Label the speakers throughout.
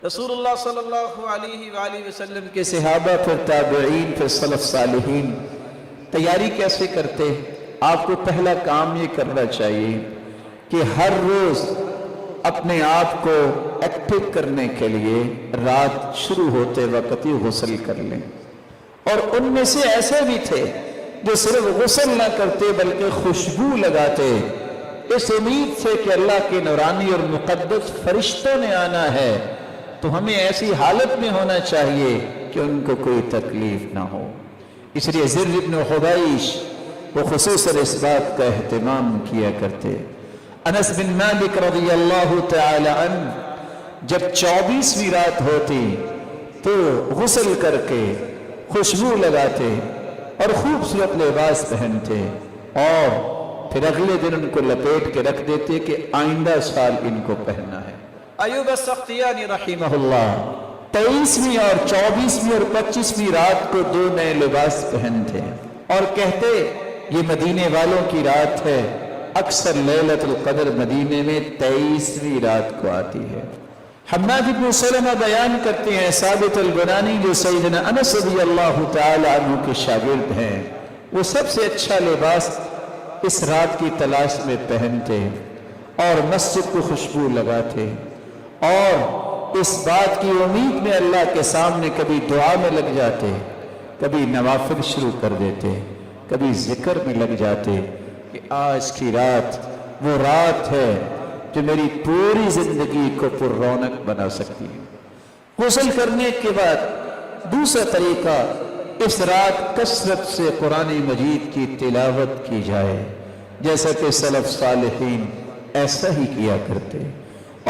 Speaker 1: رسول اللہ صلی اللہ علیہ وآلہ وسلم کے صحابہ پھر تابعین پھر سلف صالحین تیاری کیسے کرتے؟ آپ کو پہلا کام یہ کرنا چاہیے کہ ہر روز اپنے آپ کو ایکٹیو کرنے کے لیے رات شروع ہوتے وقت ہی غسل کر لیں۔ اور ان میں سے ایسے بھی تھے جو صرف غسل نہ کرتے بلکہ خوشبو لگاتے، اس امید سے کہ اللہ کے نورانی اور مقدس فرشتوں نے آنا ہے، تو ہمیں ایسی حالت میں ہونا چاہیے کہ ان کو کوئی تکلیف نہ ہو۔ اس لیے زر بن حبیش وہ خصوصاً اس بات کا اہتمام کیا کرتے۔ انس بن مالک رضی اللہ تعالی عنہ جب 24ویں رات ہوتی تو غسل کر کے خوشبو لگاتے اور خوبصورت لباس پہنتے اور پھر اگلے دن ان کو لپیٹ کے رکھ دیتے کہ آئندہ سال ان کو پہننا ہے۔ ایوب السختیانی رحمہ اللہ 23ویں اور 24ویں اور 25ویں رات کو 2 نئے لباس پہنتے اور کہتے یہ مدینے والوں کی رات ہے، اکثر لیلۃ القدر مدینے میں 23ویں رات کو آتی ہے۔ حماد بن سلمہ بیان کرتے ہیں، ثابت البنانی جو سیدنا انس رضی اللہ تعالی عنہ کے شاگرد ہیں، وہ سب سے اچھا لباس اس رات کی تلاش میں پہنتے اور مسجد کو خوشبو لگاتے اور اس بات کی امید میں اللہ کے سامنے کبھی دعا میں لگ جاتے، کبھی نوافل شروع کر دیتے، کبھی ذکر میں لگ جاتے کہ آج کی رات وہ رات ہے جو میری پوری زندگی کو پر رونق بنا سکتی ہے۔ غسل کرنے کے بعد دوسرا طریقہ، اس رات کثرت سے قرآن مجید کی تلاوت کی جائے، جیسا کہ سلف صالحین ایسا ہی کیا کرتے۔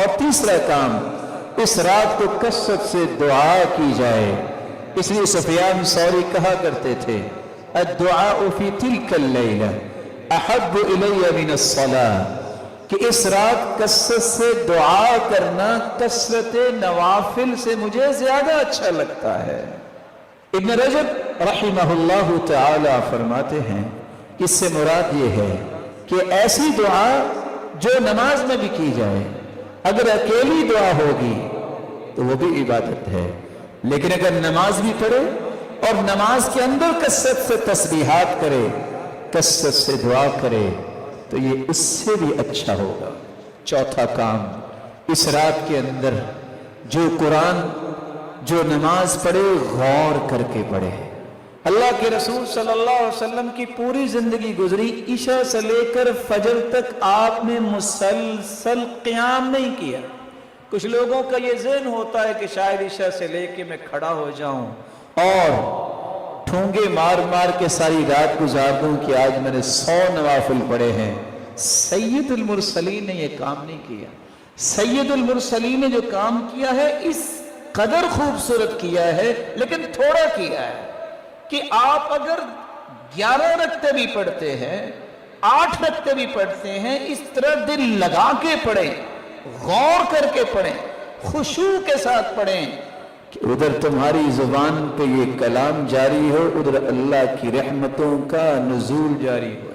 Speaker 1: اور تیسرا کام، اس رات کو کثرت سے دعا کی جائے۔ اس لیے سفیان ثوری کہا کرتے تھے، الدعاء فی تلک اللیلہ احب الی من الصلاۃ، کہ اس رات کثرت سے دعا کرنا کثرت نوافل سے مجھے زیادہ اچھا لگتا ہے۔ ابن رجب رحمہ اللہ تعالی فرماتے ہیں، اس سے مراد یہ ہے کہ ایسی دعا جو نماز میں بھی کی جائے، اگر اکیلی دعا ہوگی تو وہ بھی عبادت ہے، لیکن اگر نماز بھی پڑھے اور نماز کے اندر کثرت سے تسبیحات کرے، کثرت سے دعا کرے، تو یہ اس سے بھی اچھا ہوگا۔ چوتھا کام، اس رات کے اندر جو قرآن جو نماز پڑھے غور کر کے پڑھے۔ اللہ کے رسول صلی اللہ علیہ وسلم کی پوری زندگی گزری، عشاء سے لے کر فجر تک آپ نے مسلسل قیام نہیں کیا۔ کچھ لوگوں کا یہ ذہن ہوتا ہے کہ شاید عشاء سے لے کے میں کھڑا ہو جاؤں اور ٹھونگے مار مار کے ساری رات گزار دوں کہ آج میں نے 100 نوافل پڑھے ہیں۔ سید المرسلین نے یہ کام نہیں کیا۔ سید المرسلین نے جو کام کیا ہے اس قدر خوبصورت کیا ہے، لیکن تھوڑا کیا ہے کہ آپ اگر 11 رکعتیں بھی پڑھتے ہیں، 8 رکعتیں بھی پڑھتے ہیں، اس طرح دل لگا کے پڑھیں، غور کر کے پڑھیں، خشوع کے ساتھ پڑھیں کہ ادھر تمہاری زبان پہ یہ کلام جاری ہو، ادھر اللہ کی رحمتوں کا نزول جاری ہو۔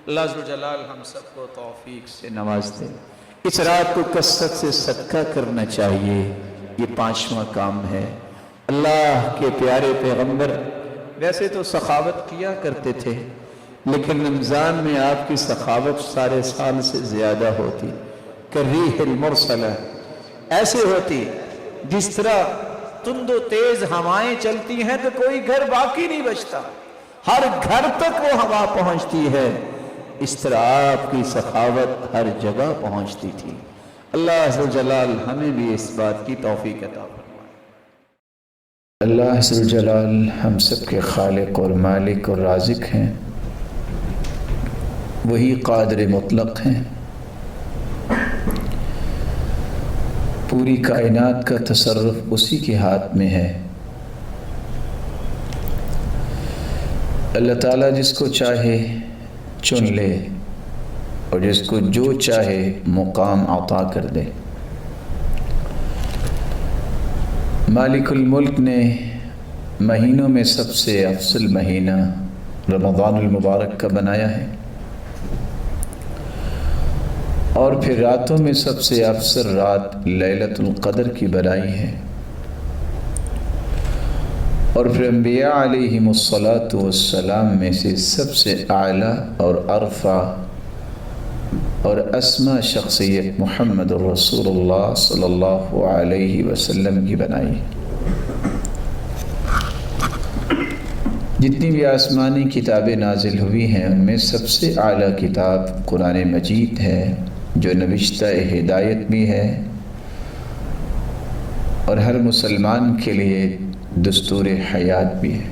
Speaker 1: اللہ عز و جلال ہم سب کو توفیق سے نواز دے۔ اس رات کو کثرت سے صدقہ کرنا چاہیے، یہ 5واں کام ہے۔ اللہ کے پیارے پیغمبر ویسے تو سخاوت کیا کرتے تھے، لیکن رمضان میں آپ کی سخاوت سارے سال سے زیادہ ہوتی، کریح المرسلہ، ایسے ہوتی جس طرح تند و تیز ہوائیں چلتی ہیں تو کوئی گھر باقی نہیں بچتا، ہر گھر تک وہ ہوا پہنچتی ہے، اس طرح آپ کی سخاوت ہر جگہ پہنچتی تھی۔ اللہ عز و جلال ہمیں بھی اس بات کی توفیق عطا فرمائے۔
Speaker 2: اللہ عز و جلال ہم سب کے خالق اور مالک اور رازق ہیں، وہی قادر مطلق ہیں، پوری کائنات کا تصرف اسی کے ہاتھ میں ہے۔ اللہ تعالیٰ جس کو چاہے چن لے اور جس کو جو چاہے مقام عطا کر دے۔ مالک الملک نے مہینوں میں سب سے افضل مہینہ رمضان المبارک کا بنایا ہے، اور پھر راتوں میں سب سے افضل رات لیلۃ القدر کی بنائی ہے، اور پھر انبیاء علیہم الصلاۃ والسلام میں سے سب سے اعلیٰ اور ارفع اور اسما شخصیت محمد رسول اللہ صلی اللہ علیہ وسلم کی بنائی ہے۔ جتنی بھی آسمانی کتابیں نازل ہوئی ہیں ان میں سب سے اعلیٰ کتاب قرآن مجید ہے، جو نوشتہ ہدایت بھی ہے اور ہر مسلمان کے لیے دستور حیات بھی ہے۔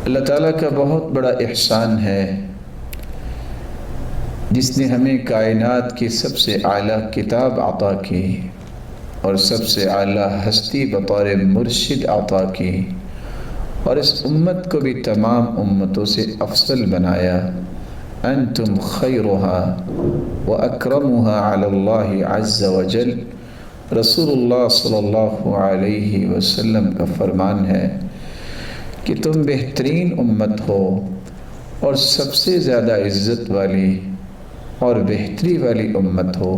Speaker 2: اللہ تعالیٰ کا بہت بڑا احسان ہے جس نے ہمیں کائنات کی سب سے اعلیٰ کتاب عطا کی اور سب سے اعلیٰ ہستی بطور مرشد عطا کی، اور اس امت کو بھی تمام امتوں سے افضل بنایا۔ انتم خیرها واکرمها علی اللہ عز وجل، رسول اللہ صلی اللہ علیہ وسلم کا فرمان ہے کہ تم بہترین امت ہو اور سب سے زیادہ عزت والی اور بہتری والی امت ہو۔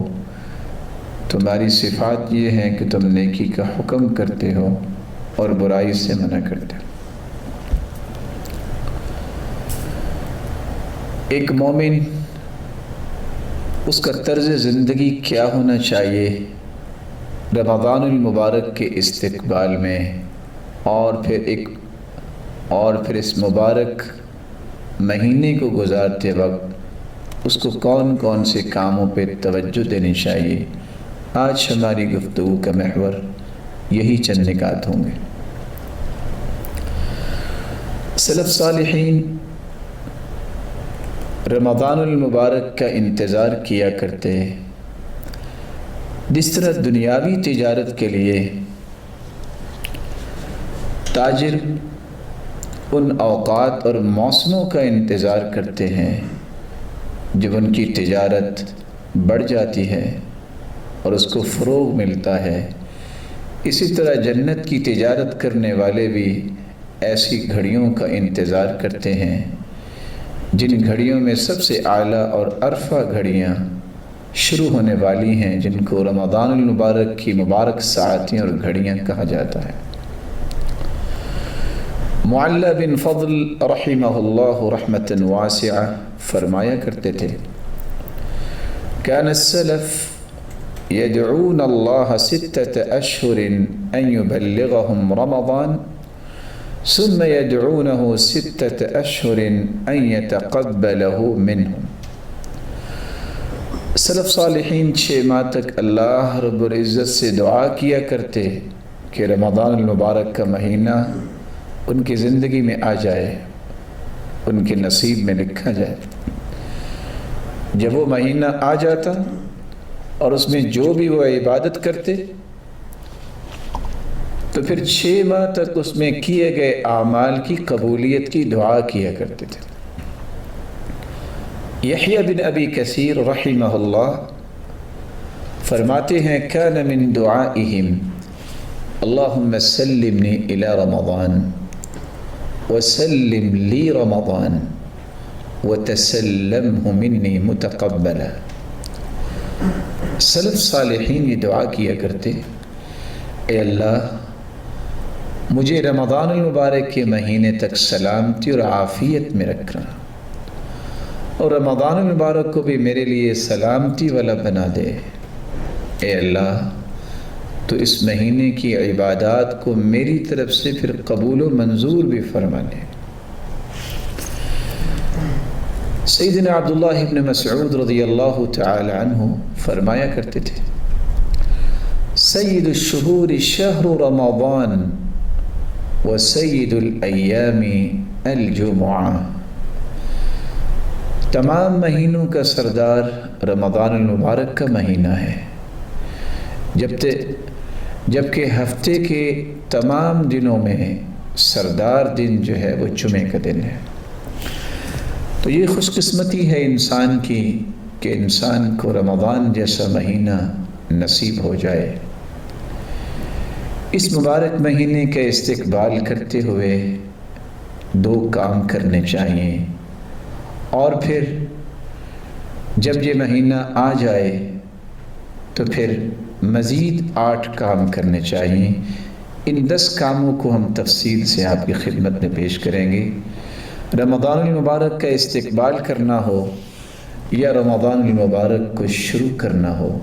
Speaker 2: تمہاری صفات یہ ہیں کہ تم نیکی کا حکم کرتے ہو اور برائی سے منع کرتے ہو۔ ایک مومن، اس کا طرز زندگی کیا ہونا چاہیے رمضان المبارک کے استقبال میں، اور پھر اس مبارک مہینے کو گزارتے وقت اس کو کون کون سے کاموں پہ توجہ دینی چاہیے، آج ہماری گفتگو کا محور یہی چند نکات ہوں گے۔ سلف صالحین رمضان المبارک کا انتظار کیا کرتے، جس طرح دنیاوی تجارت کے لیے تاجر ان اوقات اور موسموں کا انتظار کرتے ہیں جب ان کی تجارت بڑھ جاتی ہے اور اس کو فروغ ملتا ہے، اسی طرح جنت کی تجارت کرنے والے بھی ایسی گھڑیوں کا انتظار کرتے ہیں جن گھڑیوں میں سب سے اعلیٰ اور ارفع گھڑیاں شروع ہونے والی ہیں، جن کو رمضان المبارک کی مبارک ساعتیں اور گھڑیاں کہا جاتا ہے۔ معلّ بن فضل رحمہ اللہ رحمۃ واسعہ فرمایا کرتے تھے، كان السلف يدعون الله 6 أشهر أن يبلغهم رمضان ثم يدعونه 6 أشهر أن يتقبله منهم۔ سلف صالحین 6 ماہ تک اللہ رب العزت سے دعا کیا کرتے کہ رمضان المبارک کا مہینہ ان کی زندگی میں آ جائے، ان کے نصیب میں لکھا جائے۔ جب وہ مہینہ آ جاتا اور اس میں جو بھی وہ عبادت کرتے تو پھر 6 ماہ تک اس میں کیے گئے اعمال کی قبولیت کی دعا کیا کرتے تھے۔ یحییٰ بن ابی کثیر رحمہ اللہ فرماتے ہیں، کان من دعائہم اللہم سلمنی الی رمضان وسلم لی رمضان وتسلمہ منی متقبلا۔ سلف صالحین یہ دعا کیا کرتے، اے اللہ مجھے رمضان المبارک کے مہینے تک سلامتی اور عافیت میں رکھنا، اور رمضان المبارک کو بھی میرے لیے سلامتی والا بنا دے۔ اے اللہ تو اس مہینے کی عبادات کو میری طرف سے پھر قبول و منظور بھی فرما لے۔ سیدنا عبداللہ ابن مسعود رضی اللہ تعالی عنہ فرمایا کرتے تھے، سید الشہور شہر رمضان وسید الایام الجمعہ۔ تمام مہینوں کا سردار رمضان المبارک کا مہینہ ہے، جبکہ ہفتے کے تمام دنوں میں سردار دن جو ہے وہ جمعے کا دن ہے۔ تو یہ خوش قسمتی ہے انسان کی کہ انسان کو رمضان جیسا مہینہ نصیب ہو جائے۔ اس مبارک مہینے کا استقبال کرتے ہوئے 2 کام کرنے چاہیے، اور پھر جب یہ مہینہ آ جائے تو پھر مزید 8 کام کرنے چاہیے۔ ان 10 کاموں کو ہم تفصیل سے آپ کی خدمت میں پیش کریں گے۔ رمضان المبارک کا استقبال کرنا ہو یا رمضان المبارک کو شروع کرنا ہو،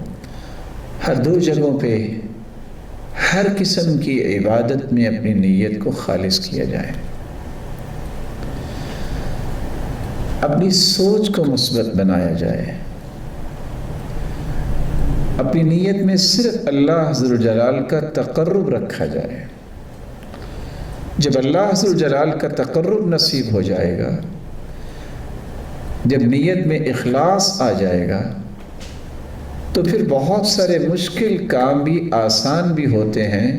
Speaker 2: ہر 2 جگہوں پہ ہر قسم کی عبادت میں اپنی نیت کو خالص کیا جائے، اپنی سوچ کو مثبت بنایا جائے، اپنی نیت میں صرف اللہ ذو الجلال کا تقرب رکھا جائے۔ جب اللہ ذو الجلال کا تقرب نصیب ہو جائے گا، جب نیت میں اخلاص آ جائے گا، تو پھر بہت سارے مشکل کام بھی آسان بھی ہوتے ہیں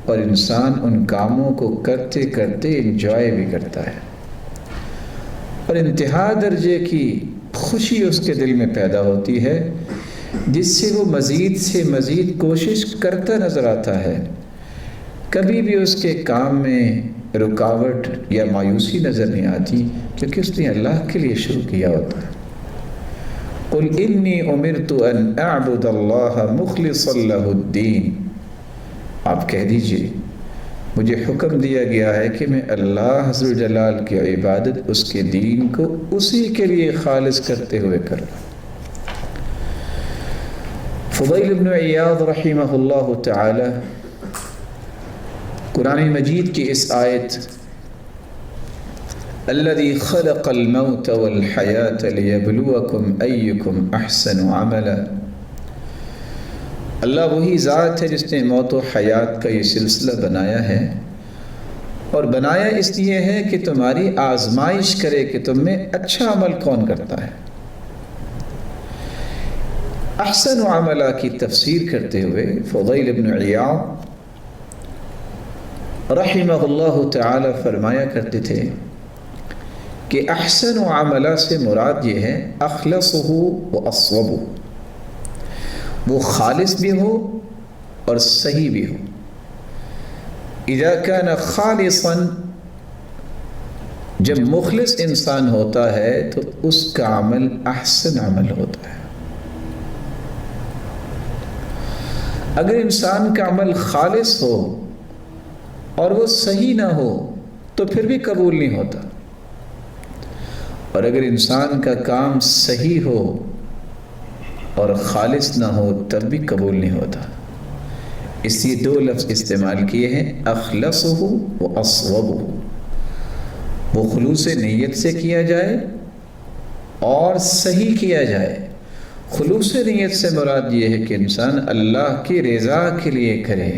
Speaker 2: اور انسان ان کاموں کو کرتے کرتے انجوائے بھی کرتا ہے اور انتہا درجے کی خوشی اس کے دل میں پیدا ہوتی ہے، جس سے وہ مزید سے مزید کوشش کرتا نظر آتا ہے۔ کبھی بھی اس کے کام میں رکاوٹ یا مایوسی نظر نہیں آتی، کیونکہ اس نے اللہ کے لیے شروع کیا ہوتا ہے۔ قل انی امرت ان اعبد اللہ مخلصا لہ الدین، آپ کہہ دیجئے مجھے حکم دیا گیا ہے کہ میں اللہ ذو الجلال کی عبادت، اس کے دین کو اسی کے لیے خالص کرتے ہوئے کروں۔ فضیل بن عیاض رحمہ اللہ تعالی قرآن مجید کی اس آیت الذی خلق الموت والحیاة لیبلوکم ایکم احسن عملا، اللہ وہی ذات ہے جس نے موت و حیات کا یہ سلسلہ بنایا ہے، اور بنایا اس لیے ہے کہ تمہاری آزمائش کرے کہ تم میں اچھا عمل کون کرتا ہے۔ احسن عملہ کی تفسیر کرتے ہوئے فضیل بن عیاض رحمہ اللہ تعالی فرمایا کرتے تھے کہ احسن عملہ سے مراد یہ ہے اخلصہ و اصوبہ، وہ خالص بھی ہو اور صحیح بھی ہو۔ اذا کان خالصا، جب مخلص انسان ہوتا ہے تو اس کا عمل احسن عمل ہوتا ہے۔ اگر انسان کا عمل خالص ہو اور وہ صحیح نہ ہو تو پھر بھی قبول نہیں ہوتا، اور اگر انسان کا کام صحیح ہو اور خالص نہ ہو تب بھی قبول نہیں ہوتا۔ اس لیے 2 لفظ استعمال کیے ہیں، اخلصہ و اصوبہ، وہ خلوص نیت سے کیا جائے اور صحیح کیا جائے۔ خلوص نیت سے مراد یہ ہے کہ انسان اللہ کی رضا کے لیے کرے،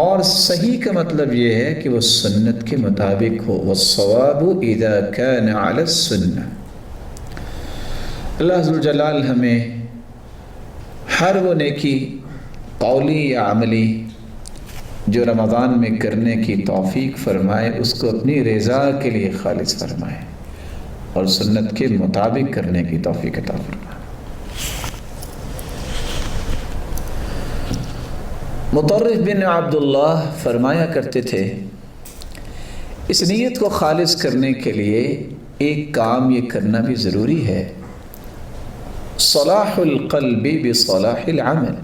Speaker 2: اور صحیح کا مطلب یہ ہے کہ وہ سنت کے مطابق ہو۔ والصواب اذا كان على السنہ۔ اللہ ذو الجلال ہمیں ہر وہ نیکی قولی یا عملی جو رمضان میں کرنے کی توفیق فرمائے، اس کو اپنی رضا کے لیے خالص فرمائے اور سنت کے مطابق کرنے کی توفیق عطا فرمائے۔ مطرف بن عبداللہ فرمایا کرتے تھے، اس نیت کو خالص کرنے کے لیے ایک کام یہ کرنا بھی ضروری ہے، صلاح القلب بصلاح العمل۔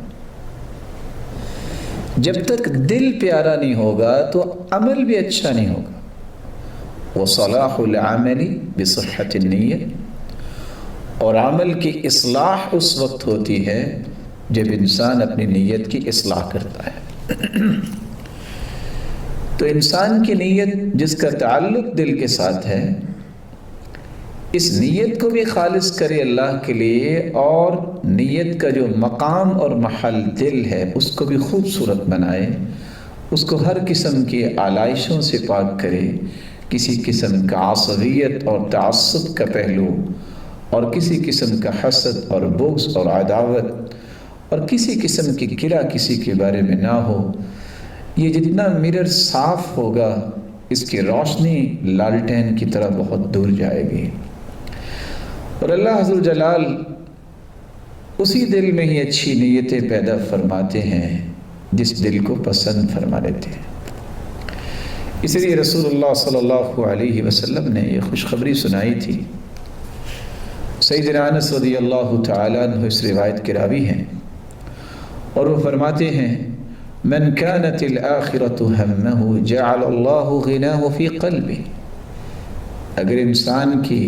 Speaker 2: جب تک دل پیارا نہیں ہوگا تو عمل بھی اچھا نہیں ہوگا۔ وصلاح العمل بصحة النیت، اور عمل کی اصلاح اس وقت ہوتی ہے جب انسان اپنی نیت کی اصلاح کرتا ہے۔ تو انسان کی نیت جس کا تعلق دل کے ساتھ ہے، اس نیت کو بھی خالص کرے اللہ کے لیے، اور نیت کا جو مقام اور محل دل ہے اس کو بھی خوبصورت بنائے، اس کو ہر قسم کی آلائشوں سے پاک کرے، کسی قسم کا عصبیت اور تعصب کا پہلو، اور کسی قسم کا حسد اور بغض اور عداوت اور کسی قسم کی گرہ کسی کے بارے میں نہ ہو۔ یہ جتنا مرر صاف ہوگا، اس کی روشنی لالٹین کی طرح بہت دور جائے گی، اور اللہ ذو الجلال اسی دل میں ہی اچھی نیتیں پیدا فرماتے ہیں جس دل کو پسند فرما لیتے ہیں۔ اس لیے رسول اللہ صلی اللہ علیہ وسلم نے یہ خوشخبری سنائی تھی، سیدنا انس رضی اللہ تعالیٰ عنہ اس روایت کے راوی ہیں، اور وہ فرماتے ہیں من كانت الآخرة همه جعل الله غناه في قلبه، اگر انسان کی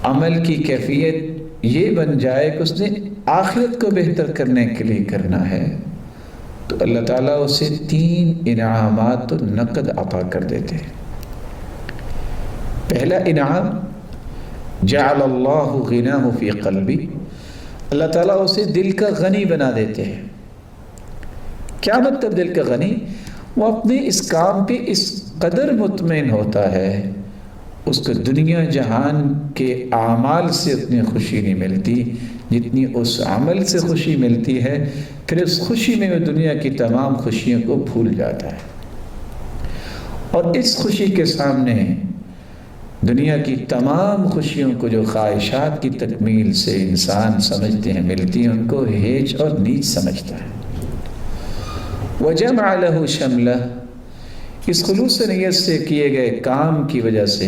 Speaker 2: عمل کی کیفیت یہ بن جائے کہ اس نے آخرت کو بہتر کرنے کے لیے کرنا ہے تو اللہ تعالیٰ اسے 3 انعامات نقد عطا کر دیتے ہیں۔ پہلا انعام جعل اللہ غناہ فی قلبی، اللہ تعالیٰ اسے دل کا غنی بنا دیتے ہیں۔ کیا مطلب دل کا غنی؟ وہ اپنے اس کام پہ اس قدر مطمئن ہوتا ہے، اس کو دنیا جہان کے اعمال سے اتنی خوشی نہیں ملتی جتنی اس عمل سے خوشی ملتی ہے، پھر اس خوشی میں وہ دنیا کی تمام خوشیوں کو بھول جاتا ہے، اور اس خوشی کے سامنے دنیا کی تمام خوشیوں کو جو خواہشات کی تکمیل سے انسان سمجھتے ہیں ملتی ہیں، ان کو ہیچ اور نیچ سمجھتا ہے۔ وَجَمْعَ لَهُ شَمْلَهُ، اس خلوص نیت سے کیے گئے کام کی وجہ سے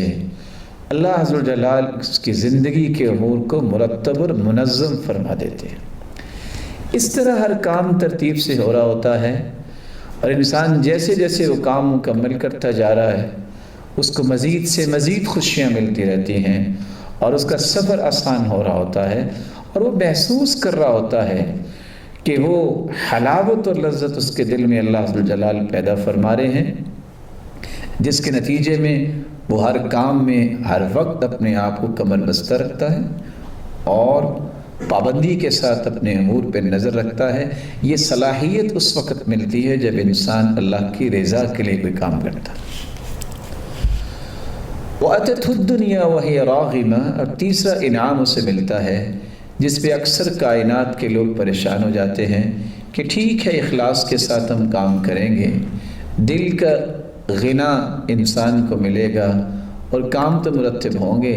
Speaker 2: اللہ عز و جلال اس کی زندگی کے امور کو مرتب اور منظم فرما دیتے ہیں۔ اس طرح ہر کام ترتیب سے ہو رہا ہوتا ہے، اور انسان جیسے جیسے وہ کام مکمل کرتا جا رہا ہے اس کو مزید سے مزید خوشیاں ملتی رہتی ہیں، اور اس کا سفر آسان ہو رہا ہوتا ہے، اور وہ محسوس کر رہا ہوتا ہے کہ وہ حلاوت اور لذت اس کے دل میں اللہ عز و جلال پیدا فرما رہے ہیں، جس کے نتیجے میں وہ ہر کام میں ہر وقت اپنے آپ کو کمر بستہ رکھتا ہے اور پابندی کے ساتھ اپنے امور پہ نظر رکھتا ہے۔ یہ صلاحیت اس وقت ملتی ہے جب انسان اللہ کی رضا کے لیے کوئی کام کرتا ہے۔ وَأَتَتْهُ الدُّنْيَا وَهِيَ رَاغِمَةٌ، اور تیسرا انعام اسے ملتا ہے جس پہ اکثر کائنات کے لوگ پریشان ہو جاتے ہیں کہ ٹھیک ہے اخلاص کے ساتھ ہم کام کریں گے، دل کا غنا انسان کو ملے گا اور کام تو مرتب ہوں گے،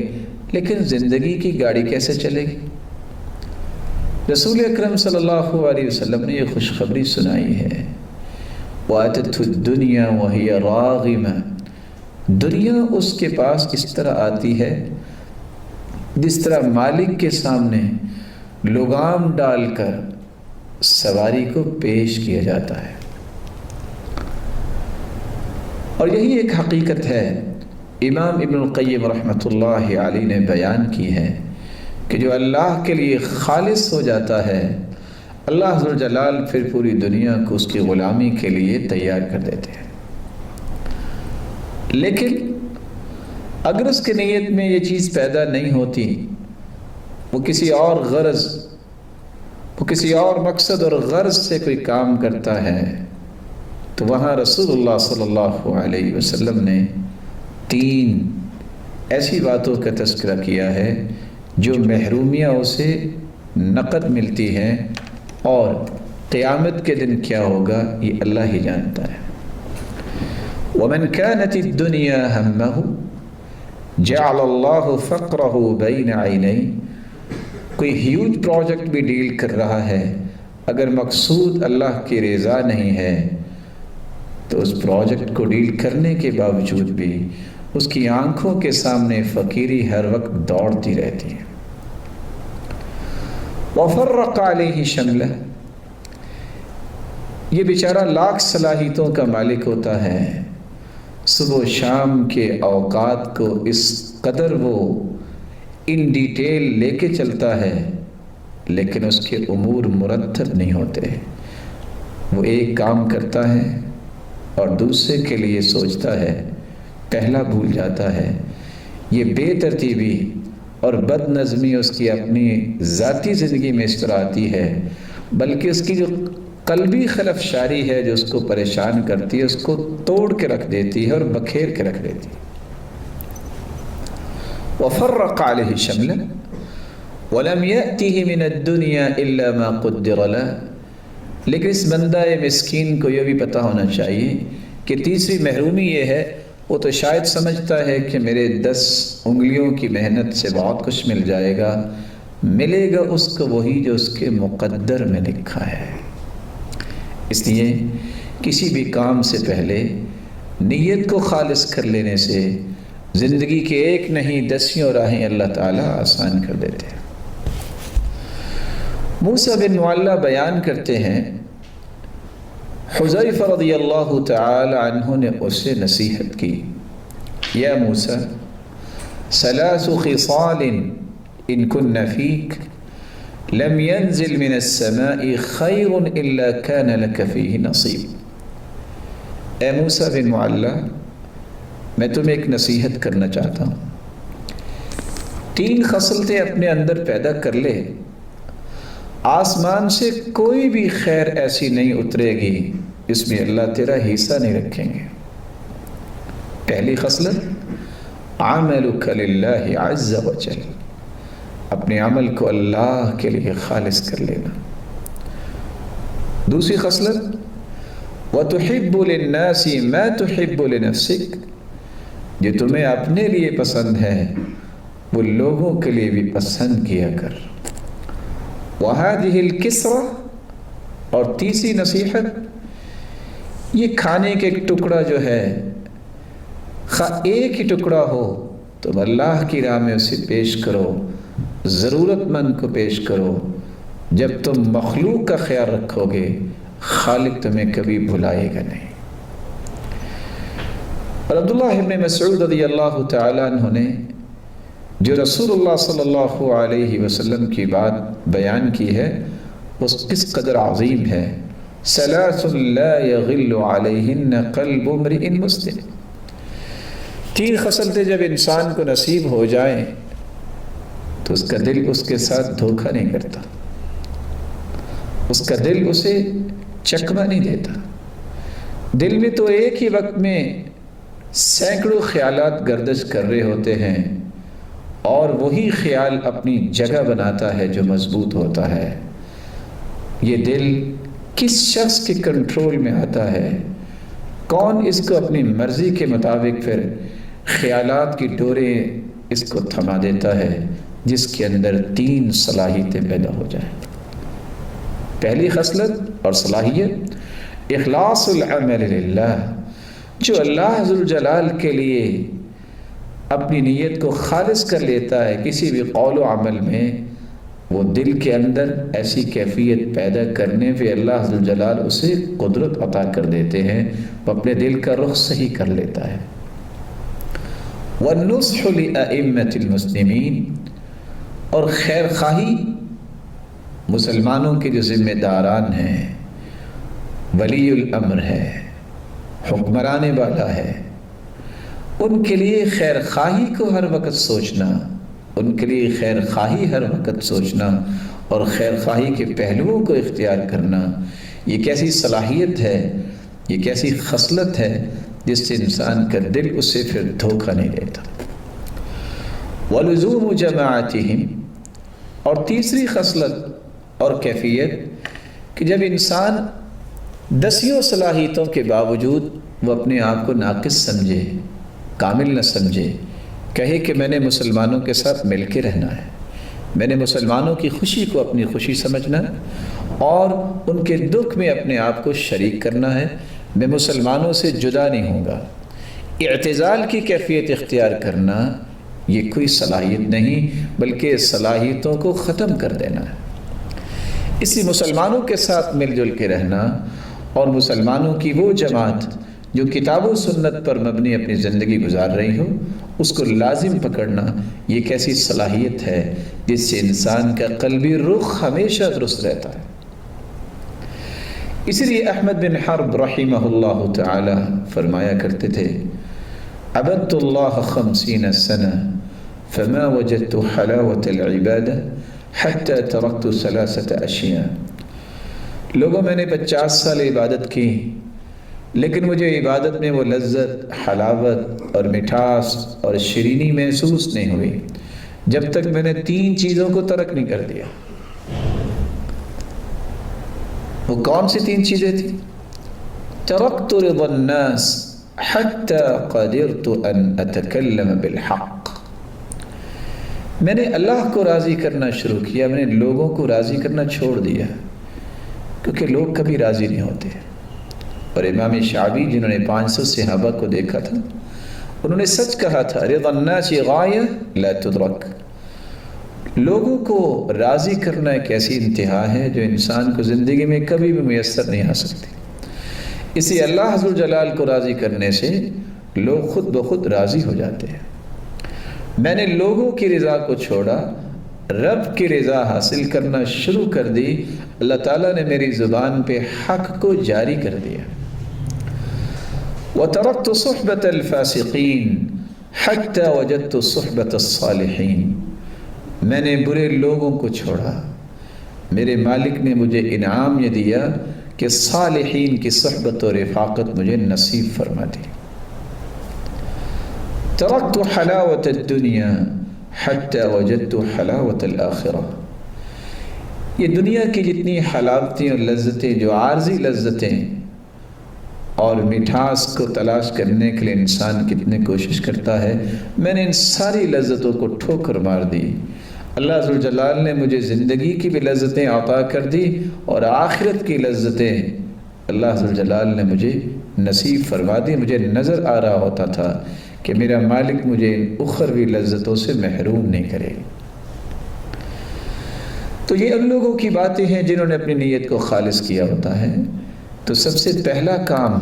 Speaker 2: لیکن زندگی کی گاڑی کیسے چلے گی؟ رسول اکرم صلی اللہ علیہ وسلم نے یہ خوشخبری سنائی ہے، وَأَتَتْهُ الدُّنْيَا وَهِيَ رَاغِمَةٌ، دنیا اس کے پاس اس طرح آتی ہے جس طرح مالک کے سامنے لگام ڈال کر سواری کو پیش کیا جاتا ہے۔ اور یہی ایک حقیقت ہے امام ابن القیم رحمۃ اللہ علیہ نے بیان کی ہے کہ جو اللہ کے لیے خالص ہو جاتا ہے اللہ عز و جلال پھر پوری دنیا کو اس کی غلامی کے لیے تیار کر دیتے ہیں۔ لیکن اگر اس کے نیت میں یہ چیز پیدا نہیں ہوتی، وہ کسی اور غرض، وہ کسی اور مقصد اور غرض سے کوئی کام کرتا ہے، تو وہاں رسول اللہ صلی اللہ علیہ وسلم نے 3 ایسی باتوں کا تذکرہ کیا ہے جو محرومیاں اسے نقد ملتی ہیں، اور قیامت کے دن کیا ہوگا یہ اللہ ہی جانتا ہے۔ وَمَنْ كَانَتِ الدُّنْيَا هَمَّهُ جَعَلَ اللَّهُ فَقْرَهُ بَيْنَ عَيْنَيْهِ، کوئی ہیوج پروجیکٹ بھی ڈیل کر رہا ہے، اگر مقصود اللہ کی رضا نہیں ہے تو اس پروجیکٹ کو ڈیل کرنے کے باوجود بھی اس کی آنکھوں کے سامنے فقیری ہر وقت دوڑتی رہتی ہے۔ وَفَرَّقَ عَلَيْهِ شَمْلَهُ، یہ بیچارہ لاکھ صلاحیتوں کا مالک ہوتا ہے، صبح و شام کے اوقات کو اس قدر وہ ان ڈیٹیل لے کے چلتا ہے، لیکن اس کے امور مرتب نہیں ہوتے۔ وہ ایک کام کرتا ہے اور دوسرے کے لیے سوچتا ہے، پہلا بھول جاتا ہے۔ یہ بے ترتیبی اور بد نظمی اس کی اپنی ذاتی زندگی میں اس طرح آتی ہے، بلکہ اس کی جو قلبی خلفشاری ہے جو اس کو پریشان کرتی ہے، اس کو توڑ کے رکھ دیتی ہے اور بکھیر کے رکھ دیتی ہے۔ وَفَرَّقَ عَلَيْهِ شَمْلَهُ وَلَمْ يَأْتِهِ مِنَ الدُّنْيَا إِلَّا مَا قُدِّرَ لَهُ، لیکن اس بندہ مسکین کو یہ بھی پتہ ہونا چاہیے کہ تیسری محرومی یہ ہے، وہ تو شاید سمجھتا ہے کہ میرے 10 انگلیوں کی محنت سے بہت کچھ مل جائے گا، ملے گا اس کو وہی جو اس کے مقدر میں لکھا ہے۔ اس لیے کسی بھی کام سے پہلے نیت کو خالص کر لینے سے زندگی کے ایک نہیں دسیوں راہیں اللہ تعالیٰ آسان کر دیتے ہیں۔ موسیٰ بن معلّہ بیان کرتے ہیں حذیفہ رضی اللہ تعالی عنہ نے اسے نصیحت کی، یا موسیٰ ثلاث خصال ان کن فیک لم ينزل من السماء خیر الا كان لك فیہ نصیب۔ اے موسیٰ بن معلّہ، میں تمہیں ایک نصیحت کرنا چاہتا ہوں، 3 خصلتیں اپنے اندر پیدا کر لے، آسمان سے کوئی بھی خیر ایسی نہیں اترے گی اس میں اللہ تیرا حصہ نہیں رکھیں گے۔ پہلی خصلت عملک للہ عز وجل، اپنے عمل کو اللہ کے لیے خالص کر لینا۔ دوسری خصلت وَتُحِبُّ لِلنَّاسِ مَا تُحِبُّ لِنَفْسِكَ، جو تمہیں اپنے لیے پسند ہے وہ لوگوں کے لیے بھی پسند کیا کر۔ وَهَذِهِ الْكِسْرَةُ، اور تیسری نصیحت، یہ کھانے کے ایک ٹکڑا جو ہے، خواہ ایک ہی ٹکڑا ہو تم اللہ کی راہ میں اسے پیش کرو، ضرورت مند کو پیش کرو۔ جب تم مخلوق کا خیال رکھو گے خالق تمہیں کبھی بھلائے گا نہیں۔ اور عبداللہ ابن مسعود رضی اللہ تعالیٰ عنہ نے جو رسول اللہ صلی اللہ علیہ وسلم کی بات بیان کی ہے اس کس قدر عظیم ہے۔ ثلاث لا یغل علیہن قلب امرئ مسلم، 3 خصلتیں جب انسان کو نصیب ہو جائیں تو اس کا دل اس کے ساتھ دھوکہ نہیں کرتا، اس کا دل اسے چکمہ نہیں دیتا۔ دل میں تو ایک ہی وقت میں سینکڑوں خیالات گردش کر رہے ہوتے ہیں اور وہی خیال اپنی جگہ بناتا ہے جو مضبوط ہوتا ہے۔ یہ دل کس شخص کے کنٹرول میں آتا ہے، کون اس کو اپنی مرضی کے مطابق پھر خیالات کی ڈوریں اس کو تھما دیتا ہے، جس کے اندر 3 صلاحیتیں پیدا ہو جائیں۔ پہلی خصلت اور صلاحیت اخلاص العمل للہ، جو اللہ ذوالجلال کے لیے اپنی نیت کو خالص کر لیتا ہے کسی بھی قول و عمل میں، وہ دل کے اندر ایسی کیفیت پیدا کرنے پہ اللہ ذوالجلال اسے قدرت عطا کر دیتے ہیں، وہ اپنے دل کا رخ صحیح کر لیتا ہے۔ والنصح لأئمة المسلمین، اور خیر خواہی مسلمانوں کے جو ذمہ داران ہیں، ولی الامر ہے، حکمران والا ہے، ان کے لیے خیر خواہی کو ہر وقت سوچنا، ان کے لیے خیر خواہی ہر وقت سوچنا اور خیر خواہی کے پہلوؤں کو اختیار کرنا، یہ کیسی صلاحیت ہے، یہ کیسی خصلت ہے جس سے انسان کا دل اسے پھر دھوکہ نہیں دیتا۔ وَلُزُومُ جَمَاعَتِهِمْ، اور تیسری خصلت اور کیفیت کہ جب انسان 10 صلاحیتوں کے باوجود وہ اپنے آپ کو ناقص سمجھے، کامل نہ سمجھے، کہے کہ میں نے مسلمانوں کے ساتھ مل کے رہنا ہے، میں نے مسلمانوں کی خوشی کو اپنی خوشی سمجھنا ہے اور ان کے دکھ میں اپنے آپ کو شریک کرنا ہے، میں مسلمانوں سے جدا نہیں ہوں گا، اعتزال کی کیفیت اختیار کرنا یہ کوئی صلاحیت نہیں بلکہ صلاحیتوں کو ختم کر دینا ہے۔ اسی مسلمانوں کے ساتھ مل جل کے رہنا اور مسلمانوں کی وہ جماعت جو کتاب و سنت پر مبنی اپنی زندگی گزار رہی ہو اس کو لازم پکڑنا، یہ کیسی صلاحیت ہے جس سے انسان کا قلبی رخ ہمیشہ درست رہتا ہے۔ اسی لیے احمد بن حرب رحمہ اللہ تعالی فرمایا کرتے تھے، عبدت اللہ 50 سنہ فما وجدت حلاوة العبادة حتى تركت 3 اشیاء۔ لوگوں میں نے 50 سال عبادت کی لیکن مجھے عبادت میں وہ لذت، حلاوت اور مٹھاس اور شیرینی محسوس نہیں ہوئی جب تک میں نے 3 چیزوں کو ترک نہیں کر دیا۔ وہ کون سی 3 چیزیں تھیں؟ ترکت رضا الناس حتی قدرت ان اتکلم بالحق، میں نے اللہ کو راضی کرنا شروع کیا، میں نے لوگوں کو راضی کرنا چھوڑ دیا کیونکہ لوگ کبھی راضی نہیں ہوتے۔ اور امام شعبی جنہوں نے 500 صحابہ کو دیکھا تھا، انہوں نے سچ کہا تھا، رضا الناس غایہ لا تدرک، لوگوں کو راضی کرنا ایک ایسی انتہا ہے جو انسان کو زندگی میں کبھی بھی میسر نہیں آ سکتی۔ اسی اللہ ذو الجلال کو راضی کرنے سے لوگ خود بخود راضی ہو جاتے ہیں۔ میں نے لوگوں کی رضا کو چھوڑا، رب کی رضا حاصل کرنا شروع کر دی، اللہ تعالیٰ نے میری زبان پہ حق کو جاری کر دیا۔ وَتَرَكْتُ صُحْبَةَ الْفَاسِقِينَ حَتَّى وَجَدْتُ صُحْبَةَ الصَّالِحِينَ، میں نے برے لوگوں کو چھوڑا، میرے مالک نے مجھے انعام یہ دیا کہ صالحین کی صحبت و رفاقت مجھے نصیب فرما دی۔ ترکت حلاوت الدنیا حتی وجدت حلاوت الآخرہ، یہ دنیا کی جتنی حلاوتیں اور لذتیں جو عارضی لذتیں اور مٹھاس کو تلاش کرنے کے لیے انسان کتنے کوشش کرتا ہے، میں نے ان ساری لذتوں کو ٹھوکر مار دی۔ اللہ ذو الجلال نے مجھے زندگی کی بھی لذتیں عطا کر دی اور آخرت کی لذتیں اللہ ذو الجلال نے مجھے نصیب فرما دی۔ مجھے نظر آ رہا ہوتا تھا کہ میرا مالک مجھے ان اخروی لذتوں سے محروم نہیں کرے۔ تو یہ ان لوگوں کی باتیں ہیں جنہوں نے اپنی نیت کو خالص کیا ہوتا ہے۔ تو سب سے پہلا کام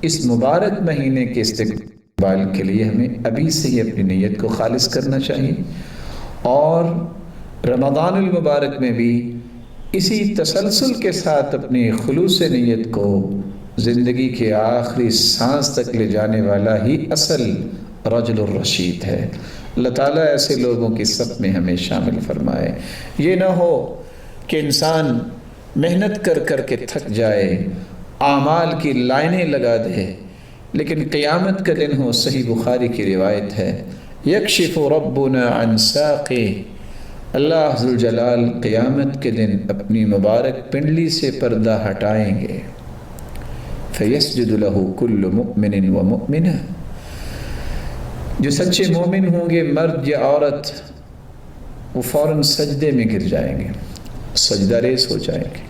Speaker 2: اس مبارک مہینے کے استقبال کے لیے ہمیں ابھی سے ہی اپنی نیت کو خالص کرنا چاہیے، اور رمضان المبارک میں بھی اسی تسلسل کے ساتھ اپنی خلوص نیت کو زندگی کے آخری سانس تک لے جانے والا ہی اصل رجل الرشید ہے۔ اللہ تعالیٰ ایسے لوگوں کی صف میں ہمیں شامل فرمائے۔ یہ نہ ہو کہ انسان محنت کر کر کے تھک جائے، اعمال کی لائنیں لگا دے، لیکن قیامت کا دن ہو۔ صحیح بخاری کی روایت ہے، یکشف ربنا عن ساقہ، اللہ ذو الجلال قیامت کے دن اپنی مبارک پنڈلی سے پردہ ہٹائیں گے، فیسجد لہ کل مؤمن و مؤمنہ، جو سچے مومن ہوں گے مرد یا عورت وہ فوراً سجدے میں گر جائیں گے، سجدہ ریز ہو جائیں گے۔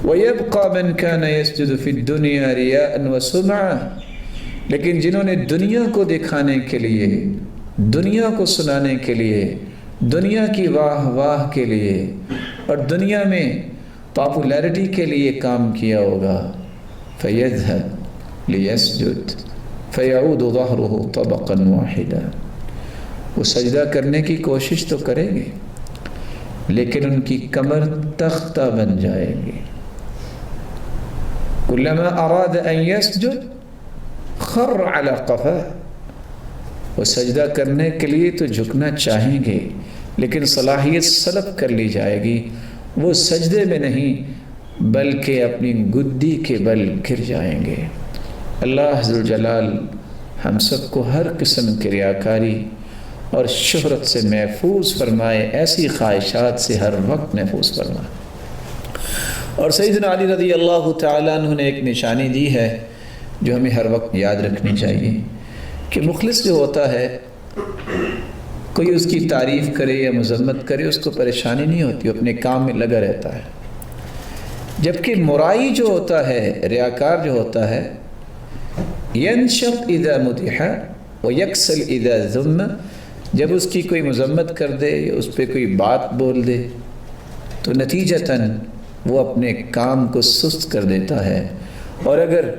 Speaker 2: وَيَبْقَى مَنْ كَانَ يَسْجُدُ فِي الدُّنْيَا رِيَاءً وَسُمْعَةً، لیکن جنہوں نے دنیا کو دکھانے کے لیے، دنیا کو سنانے کے لیے، دنیا کی واہ واہ کے لیے اور دنیا میں پاپولیرٹی کے لیے کام کیا ہوگا، فَيَذْهَبْ لِيَسْجُدْ فَيَعُودُ ظَهْرُهُ طَبَقًا وَاحِدًا، وہ سجدہ کرنے کی کوشش تو کریں گے لیکن ان کی کمر تختہ بن جائے گی۔ کلما اراد ان یسجد خر علی قفاه، وہ سجدہ کرنے کے لیے تو جھکنا چاہیں گے لیکن صلاحیت سلب کر لی جائے گی، وہ سجدے میں نہیں بلکہ اپنی گدی کے بل گر جائیں گے۔ اللہ ذو الجلال ہم سب کو ہر قسم کی ریاکاری اور شہرت سے محفوظ فرمائے، ایسی خواہشات سے ہر وقت محفوظ فرمائے۔ اور سیدنا علی رضی اللہ تعالیٰ عنہ نے ایک نشانی دی ہے جو ہمیں ہر وقت یاد رکھنی چاہیے کہ مخلص جو ہوتا ہے، کوئی اس کی تعریف کرے یا مذمت کرے اس کو پریشانی نہیں ہوتی، وہ اپنے کام میں لگا رہتا ہے۔ جبکہ مرائی جو ہوتا ہے، ریاکار جو ہوتا ہے، ینشط اذا مدح ویکسل اذا ذم، جب اس کی کوئی مذمت کر دے یا اس پہ کوئی بات بول دے تو نتیجتاً وہ اپنے کام کو سست کر دیتا ہے، اور اگر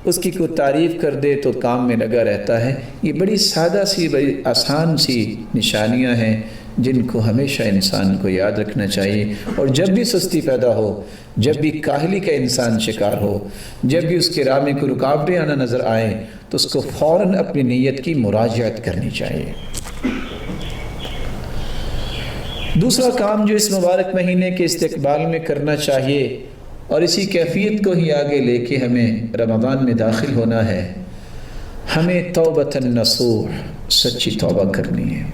Speaker 2: اس کی کوئی تعریف کر دے تو کام میں لگا رہتا ہے۔ یہ بڑی سادہ سی، بڑی آسان سی نشانیاں ہیں جن کو ہمیشہ انسان کو یاد رکھنا چاہیے، اور جب بھی سستی پیدا ہو، جب بھی کاہلی کا انسان شکار ہو، جب بھی اس کے راہ میں کوئی رکاوٹیں آنا نظر آئیں تو اس کو فوراً اپنی نیت کی مراجعت کرنی چاہیے۔ دوسرا کام جو اس مبارک مہینے کے استقبال میں کرنا چاہیے اور اسی کیفیت کو ہی آگے لے کے ہمیں رمضان میں داخل ہونا ہے، ہمیں توبۃ النصوح، سچی توبہ کرنی ہے۔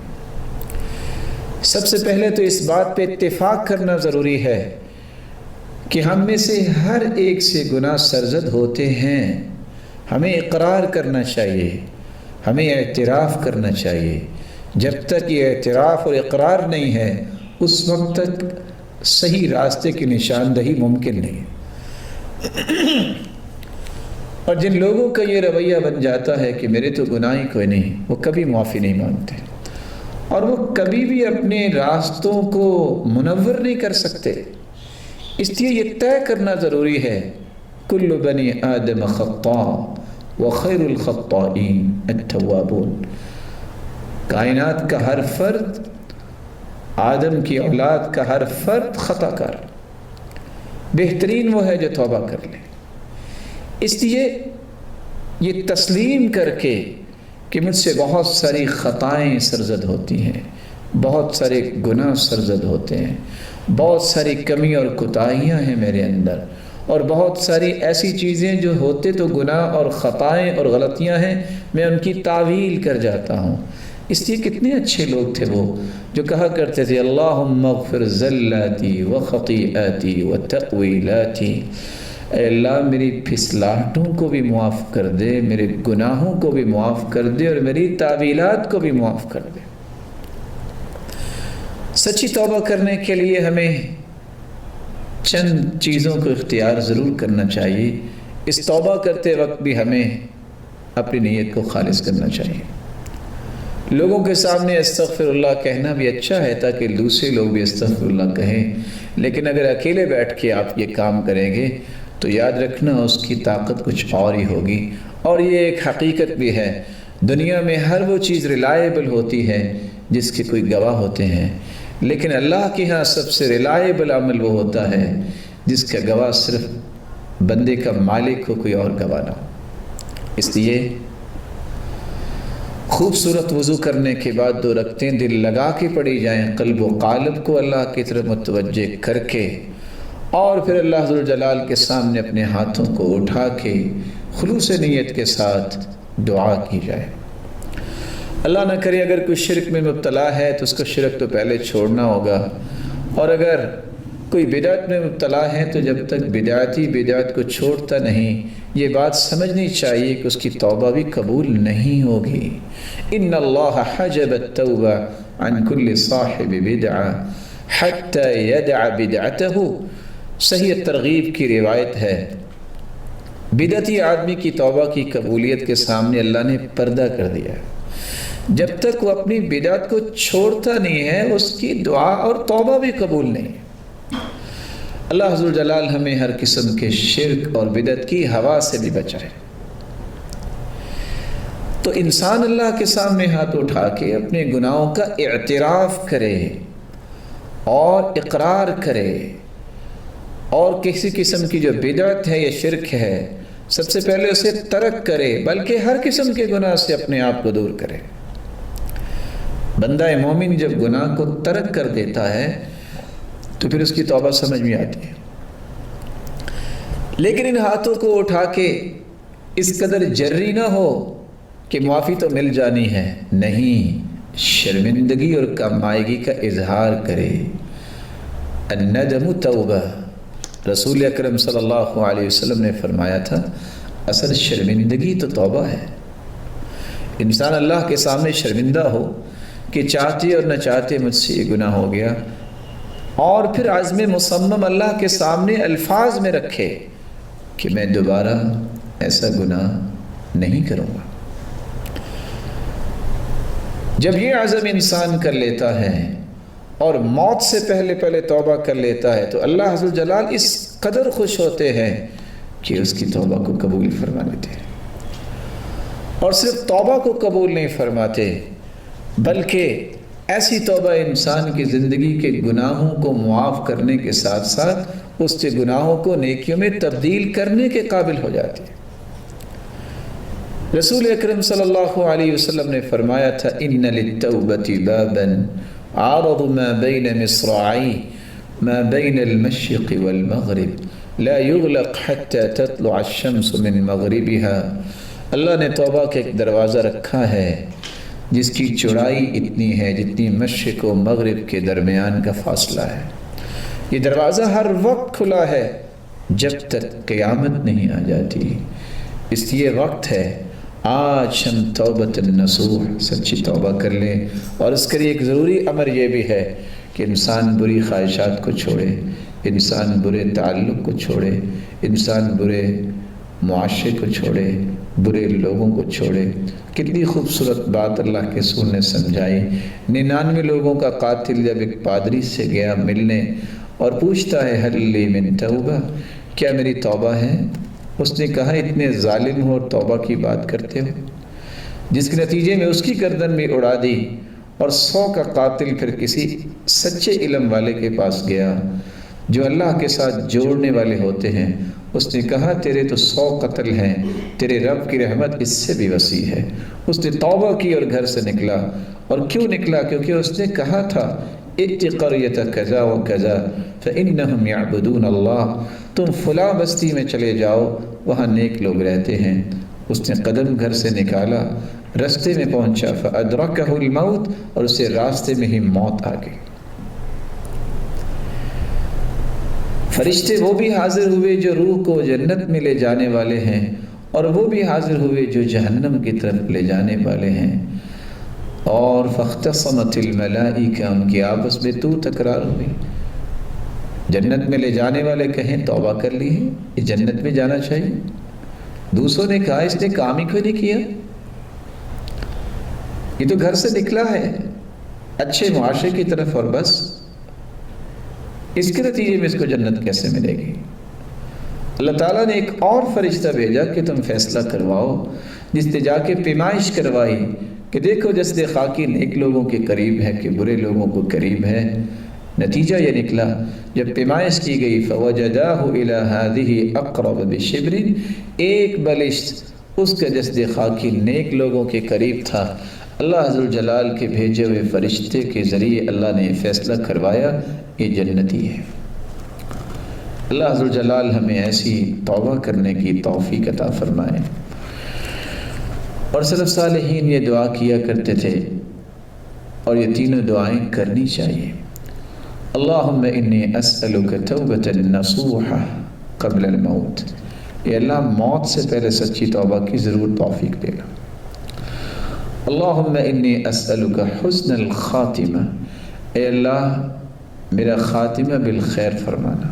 Speaker 2: سب سے پہلے تو اس بات پہ اتفاق کرنا ضروری ہے کہ ہم میں سے ہر ایک سے گناہ سرزد ہوتے ہیں، ہمیں اقرار کرنا چاہیے، ہمیں اعتراف کرنا چاہیے۔ جب تک یہ اعتراف اور اقرار نہیں ہے اس وقت تک صحیح راستے کی نشاندہی ممکن نہیں۔ اور جن لوگوں کا یہ رویہ بن جاتا ہے کہ میرے تو گناہ ہی کوئی نہیں، وہ کبھی معافی نہیں مانگتے، اور وہ کبھی بھی اپنے راستوں کو منور نہیں کر سکتے۔ اس لیے یہ طے کرنا ضروری ہے، کل بنی آدم خطاء وخیر الخطائین التوابون۔ کائنات کا ہر فرد، آدم کی اولاد کا ہر فرد خطا کار، بہترین وہ ہے جو توبہ کر لے۔ اس لیے یہ تسلیم کر کے کہ مجھ سے بہت ساری خطائیں سرزد ہوتی ہیں، بہت سارے گناہ سرزد ہوتے ہیں، بہت ساری کمی اور کوتاہیاں ہیں میرے اندر، اور بہت ساری ایسی چیزیں جو ہوتے تو گناہ اور خطائیں اور غلطیاں ہیں، میں ان کی تعویل کر جاتا ہوں۔ اس لیے کتنے اچھے لوگ تھے وہ جو کہا کرتے تھے اللہم اغفر زلاتی وخطیئاتی وتأویلاتی، اے اللہ میری پھسلاہٹوں کو بھی معاف کر دے، میرے گناہوں کو بھی معاف کر دے، اور میری تعویلات کو بھی معاف کر دے۔ سچی توبہ کرنے کے لیے ہمیں چند چیزوں کو اختیار ضرور کرنا چاہیے۔ اس توبہ کرتے وقت بھی ہمیں اپنی نیت کو خالص کرنا چاہیے۔ لوگوں کے سامنے استغفر اللہ کہنا بھی اچھا ہے تاکہ دوسرے لوگ بھی استغفر اللہ کہیں، لیکن اگر اکیلے بیٹھ کے آپ یہ کام کریں گے تو یاد رکھنا اس کی طاقت کچھ اور ہی ہوگی۔ اور یہ ایک حقیقت بھی ہے، دنیا میں ہر وہ چیز ریلائبل ہوتی ہے جس کے کوئی گواہ ہوتے ہیں، لیکن اللہ کے ہاں سب سے ریلائبل عمل وہ ہوتا ہے جس کا گواہ صرف بندے کا مالک ہو، کوئی اور گواہ نہ ہو۔ اس لیے خوبصورت وضو کرنے کے بعد 2 رکعتیں دل لگا کے پڑھی جائیں، قلب و قالب کو اللہ کی طرف متوجہ کر کے، اور پھر اللہ ذوالجلال کے سامنے اپنے ہاتھوں کو اٹھا کے خلوص نیت کے ساتھ دعا کی جائے۔ اللہ نہ کرے اگر کوئی شرک میں مبتلا ہے تو اس کو شرک تو پہلے چھوڑنا ہوگا، اور اگر کوئی بدعت میں مبتلا ہے تو جب تک بدعتی بدعت کو چھوڑتا نہیں، یہ بات سمجھنی چاہیے کہ اس کی توبہ بھی قبول نہیں ہوگی۔ ان اللہ حجب التوبہ عن کل صاحب بدعہ حتی یدع بدعتہ۔ صحیح ترغیب کی روایت ہے، بدعتی آدمی کی توبہ کی قبولیت کے سامنے اللہ نے پردہ کر دیا ہے۔ جب تک وہ اپنی بدعت کو چھوڑتا نہیں ہے اس کی دعا اور توبہ بھی قبول نہیں ہے۔ اللہ ذوالجلال ہمیں ہر قسم کے شرک اور بدعت کی ہوا سے بھی بچائے۔ تو انسان اللہ کے سامنے ہاتھ اٹھا کے اپنے گناہوں کا اعتراف کرے اور اقرار کرے، اور کسی قسم کی جو بدعت ہے یا شرک ہے سب سے پہلے اسے ترک کرے، بلکہ ہر قسم کے گناہ سے اپنے آپ کو دور کرے۔ بندہ مومن جب گناہ کو ترک کر دیتا ہے تو پھر اس کی توبہ سمجھ میں آتی ہے۔ لیکن ان ہاتھوں کو اٹھا کے اس قدر جری نہ ہو کہ معافی تو مل جانی ہے، نہیں، شرمندگی اور کمائیگی کا اظہار کرے۔ الندم توبہ، رسول اکرم صلی اللہ علیہ وسلم نے فرمایا تھا اصل شرمندگی تو توبہ ہے۔ انسان اللہ کے سامنے شرمندہ ہو کہ چاہتے اور نہ چاہتے مجھ سے یہ گناہ ہو گیا، اور پھر عزم مصمم اللہ کے سامنے الفاظ میں رکھے کہ میں دوبارہ ایسا گناہ نہیں کروں گا۔ جب یہ عزم انسان کر لیتا ہے اور موت سے پہلے توبہ کر لیتا ہے تو اللہ عز و جلال اس قدر خوش ہوتے ہیں کہ اس کی توبہ کو قبول فرما لیتے ہیں۔ اور صرف توبہ کو قبول نہیں فرماتے بلکہ ایسی توبہ انسان کی زندگی کے گناہوں کو معاف کرنے کے ساتھ ساتھ اس کے گناہوں کو نیکیوں میں تبدیل کرنے کے قابل ہو جاتی ہے۔ رسول اکرم صلی اللہ علیہ وسلم نے فرمایا تھا ان للتوبۃ بابا عارض ما بین مصراعی ما بین المشرق والمغرب لا يغلق حتى تطلع الشمس من مغربها۔ اللہ نے توبہ کا ایک دروازہ رکھا ہے جس کی چوڑائی اتنی ہے جتنی مشرق و مغرب کے درمیان کا فاصلہ ہے۔ یہ دروازہ ہر وقت کھلا ہے جب تک قیامت نہیں آ جاتی۔ اس لیے وقت ہے آج ہم توبۃ النصوح، سچی توبہ کر لیں۔ اور اس کے لیے ایک ضروری امر یہ بھی ہے کہ انسان بری خواہشات کو چھوڑے، انسان برے تعلق کو چھوڑے، انسان برے معاشرے کو چھوڑے، برے لوگوں کو چھوڑے۔ کتنی خوبصورت بات اللہ کے رسول نے سمجھائی۔ 99 لوگوں کا قاتل جب ایک پادری سے گیا ملنے اور پوچھتا ہے حل لی من توبہ، کیا میری توبہ ہے؟ اس نے کہا اتنے ظالم ہو اور توبہ کی بات کرتے ہو، جس کے نتیجے میں اس کی گردن بھی اڑا دی، اور 100 کا قاتل پھر کسی سچے علم والے کے پاس گیا جو اللہ کے ساتھ جوڑنے والے ہوتے ہیں۔ اس نے کہا تیرے تو 100 قتل ہیں، تیرے رب کی رحمت اس سے بھی وسیع ہے۔ اس نے توبہ کی اور گھر سے نکلا۔ اور کیوں نکلا؟ کیونکہ اس نے کہا تھا ائت قریۃ کذا و کذا فانہم یعبدون اللہ، تم فلاں بستی میں چلے جاؤ، وہاں نیک لوگ رہتے ہیں۔ اس نے قدم گھر سے نکالا، راستے میں پہنچا، فادرکہ الموت، اور اسے راستے میں ہی موت آ گئی۔ فرشتے وہ بھی حاضر ہوئے جو روح کو جنت میں لے جانے والے ہیں، اور وہ بھی حاضر ہوئے جو جہنم کی طرف لے جانے والے ہیں۔ اور فاختصمت الملائکہ، ان کی آپس میں تو تکرار ہوئی۔ جنت میں لے جانے والے کہیں توبہ کر لی ہے، یہ جنت میں جانا چاہیے۔ دوسروں نے کہا اس نے کام ہی کیوں نہیں کیا، یہ تو گھر سے نکلا ہے اچھے معاشرے کی طرف، اور بس اس کے نتیجے میں اس کو جنت کیسے ملے گی؟ اللہ تعالیٰ نے ایک اور فرشتہ بھیجا کہ تم فیصلہ کرواؤ، جس نے جا کے پیمائش کروائی کہ دیکھو جسد خاکی نیک لوگوں کے قریب ہے کہ برے لوگوں کو قریب ہے۔ نتیجہ یہ نکلا، جب پیمائش کی گئی فوجداہ الی ہذہ اقرب بشبر، ایک بلشت اس کا جسد خاکی نیک لوگوں کے قریب تھا۔ اللہ عز وجلال کے بھیجے ہوئے فرشتے کے ذریعے اللہ نے فیصلہ کروایا یہ جنتی ہے۔ اللہ عز وجلال ہمیں ایسی توبہ کرنے کی توفیق عطا فرمائے۔ اور سلف صالحین یہ دعا کیا کرتے تھے، اور یہ تینوں دعائیں کرنی چاہیے۔ اللہم انی اسألک توبۃ نصوحہ قبل الموت، اے اللہ موت سے پہلے سچی توبہ کی ضرور توفیق دے گا۔ اللہم انی اسألک حسن الخاتمہ، اے اللہ میرا خاتمہ بالخیر فرمانا۔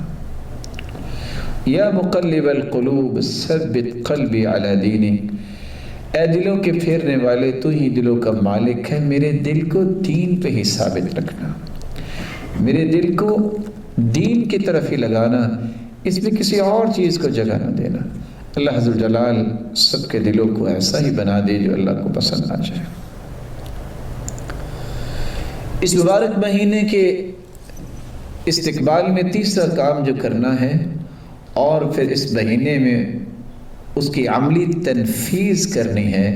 Speaker 2: یا مقلب القلوب ثبت قلبی علی دینک، اے دلوں کے پھیرنے والے تو ہی دلوں کا مالک ہے، میرے دل کو دین پہ ہی ثابت رکھنا، میرے دل کو دین کی طرف ہی لگانا، اس میں کسی اور چیز کو جگہ نہ دینا۔ اللہ عز وجلال سب کے دلوں کو ایسا ہی بنا دے جو اللہ کو پسند آ جائے۔ اس مبارک مہینے کے استقبال میں تیسرا کام جو کرنا ہے، اور پھر اس مہینے میں اس کی عملی تنفیذ کرنی ہے،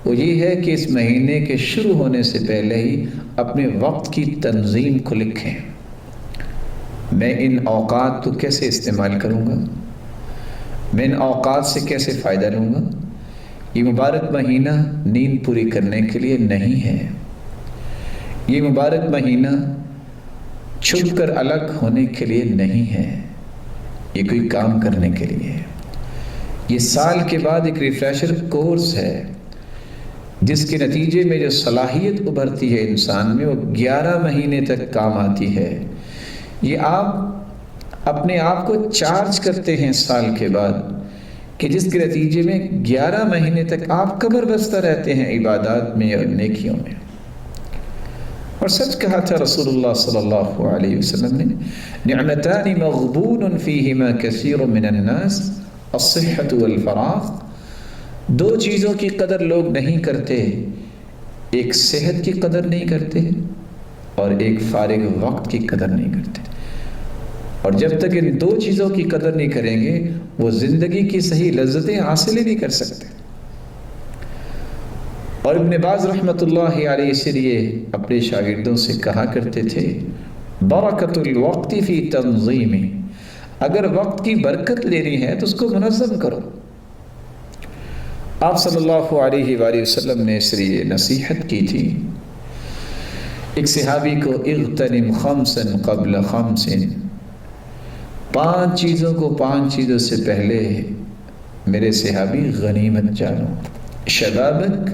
Speaker 2: وہ یہ ہے کہ اس مہینے کے شروع ہونے سے پہلے ہی اپنے وقت کی تنظیم کو لکھیں۔ میں ان اوقات کو کیسے استعمال کروں گا، میں ان اوقات سے کیسے فائدہ لوں گا۔ یہ مبارک مہینہ نیند پوری کرنے کے لیے نہیں ہے، یہ مبارک مہینہ چھپ کر الگ ہونے کے لیے نہیں ہے، یہ کوئی کام کرنے کے لیے ہے۔ یہ سال کے بعد ایک ریفریشر کورس ہے، جس کے نتیجے میں جو صلاحیت ابھرتی ہے انسان میں، وہ 11 مہینے تک کام آتی ہے۔ یہ آپ اپنے آپ کو چارج کرتے ہیں سال کے بعد، کہ جس کے نتیجے میں 11 مہینے تک آپ قبر بستہ رہتے ہیں عبادات میں اور نیکیوں میں۔ اور سچ کہا تھا رسول اللہ صلی اللہ علیہ وسلم نے، نعمتان مغبون فیہما کثیر من الناس، الصحۃ والفراغ، دو چیزوں کی قدر لوگ نہیں کرتے، ایک صحت کی قدر نہیں کرتے اور ایک فارغ وقت کی قدر نہیں کرتے۔ اور جب تک ان دو چیزوں کی قدر نہیں کریں گے، وہ زندگی کی صحیح لذتیں حاصل ہی نہیں کر سکتے۔ اور ابن باز رحمۃ اللہ علیہ اس لیے اپنے شاگردوں سے کہا کرتے تھے، برکت الوقت فی تنظیم، اگر وقت کی برکت لینی ہے تو اس کو منظم کرو۔ آپ صلی اللہ علیہ وآلہ وسلم نے اس لیے نصیحت کی تھی۔ ایک صحابی کو اغتنم خمسا قبل خمس، 5 چیزوں کو 5 چیزوں سے پہلے میرے صحابی غنیمت جانو۔ شبابک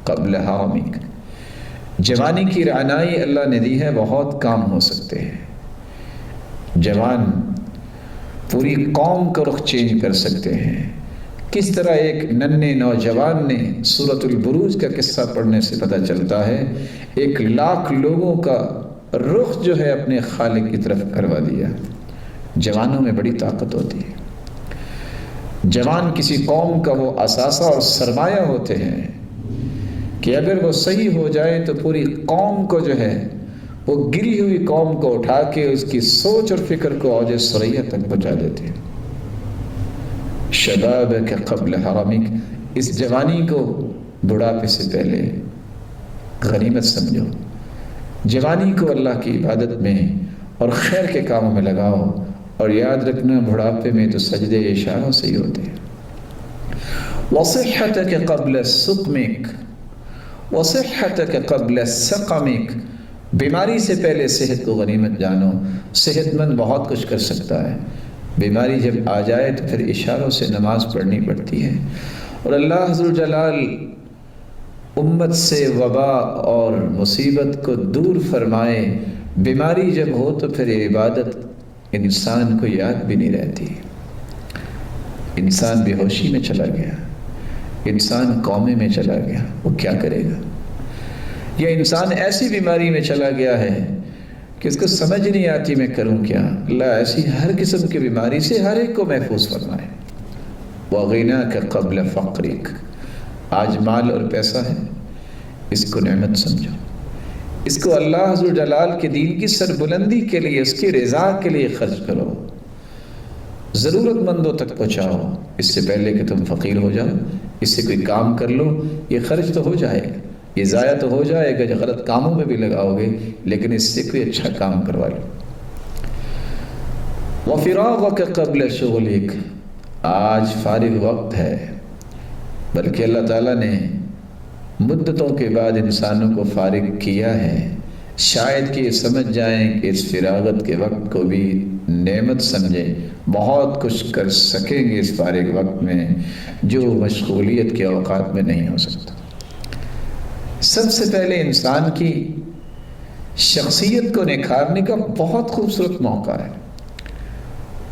Speaker 2: قبل حرمک، جوانی کی رعنائی اللہ نے دی ہے، بہت کام ہو سکتے ہیں۔ جوان پوری قوم کا رخ چینج کر سکتے ہیں، کس طرح ایک ننھے نوجوان نے سورۃ البروج کا قصہ پڑھنے سے پتہ چلتا ہے 1,00,000 لوگوں کا رخ جو ہے اپنے خالق کی طرف کروا دیا۔ جوانوں میں بڑی طاقت ہوتی ہے۔ جوان کسی قوم کا وہ اثاثہ اور سرمایہ ہوتے ہیں کہ اگر وہ صحیح ہو جائے تو پوری قوم کو جو ہے وہ گری ہوئی قوم کو اٹھا کے اس کی سوچ اور فکر کو اوج ثریا تک پہنچا دیتے ہیں۔ شبابک قبل حرمک، اس جوانی کو بڑھاپے سے پہلے غنیمت سمجھو۔ جوانی کو اللہ کی عبادت میں اور خیر کے کاموں میں لگاؤ، اور یاد رکھنا بڑھاپے میں تو سجدے اشاروں سے ہی ہوتے ہیں۔ وصحتک قبل سقمک، وصحتک قبل سقمک، بیماری سے پہلے صحت کو غنیمت جانو۔ صحت مند بہت کچھ کر سکتا ہے، بیماری جب آ جائے تو پھر اشاروں سے نماز پڑھنی پڑتی ہے۔ اور اللہ ذو الجلال امت سے وبا اور مصیبت کو دور فرمائے۔ بیماری جب ہو تو پھر عبادت انسان کو یاد بھی نہیں رہتی، انسان بے ہوشی میں چلا گیا، انسان کومے میں چلا گیا، وہ کیا کرے گا؟ یا انسان ایسی بیماری میں چلا گیا ہے کہ اس کو سمجھ نہیں آتی میں کروں کیا۔ اللہ ایسی ہر قسم کی بیماری سے ہر ایک کو محفوظ فرمائے۔ وَغِنَاكَ قَبْلَ فَقْرِكَ، آج مال اور پیسہ ہے، اس کو نعمت سمجھو، اس کو اللہ ذو الجلال کے دین کی سربلندی کے لیے، اس کی رضا کے لیے خرچ کرو، ضرورت مندوں تک پہنچاؤ۔ اس سے پہلے کہ تم فقیر ہو جاؤ اس سے کوئی کام کر لو، یہ خرچ تو ہو جائے گا، یہ ضائع تو ہو جائے گا، جو غلط کاموں میں بھی لگاؤ گے، لیکن اس سے کوئی اچھا کام کروا لو۔ وَفِرَاغَكَ قَبْلَ شُغْلِكَ، آج فارغ وقت ہے، بلکہ اللہ تعالیٰ نے مدتوں کے بعد انسانوں کو فارغ کیا ہے، شاید کہ یہ سمجھ جائیں کہ اس فراغت کے وقت کو بھی نعمت سمجھیں، بہت کچھ کر سکیں گے اس فارغ وقت میں جو مشغولیت کے اوقات میں نہیں ہو سکتا۔ سب سے پہلے انسان کی شخصیت کو نکھارنے کا بہت خوبصورت موقع ہے۔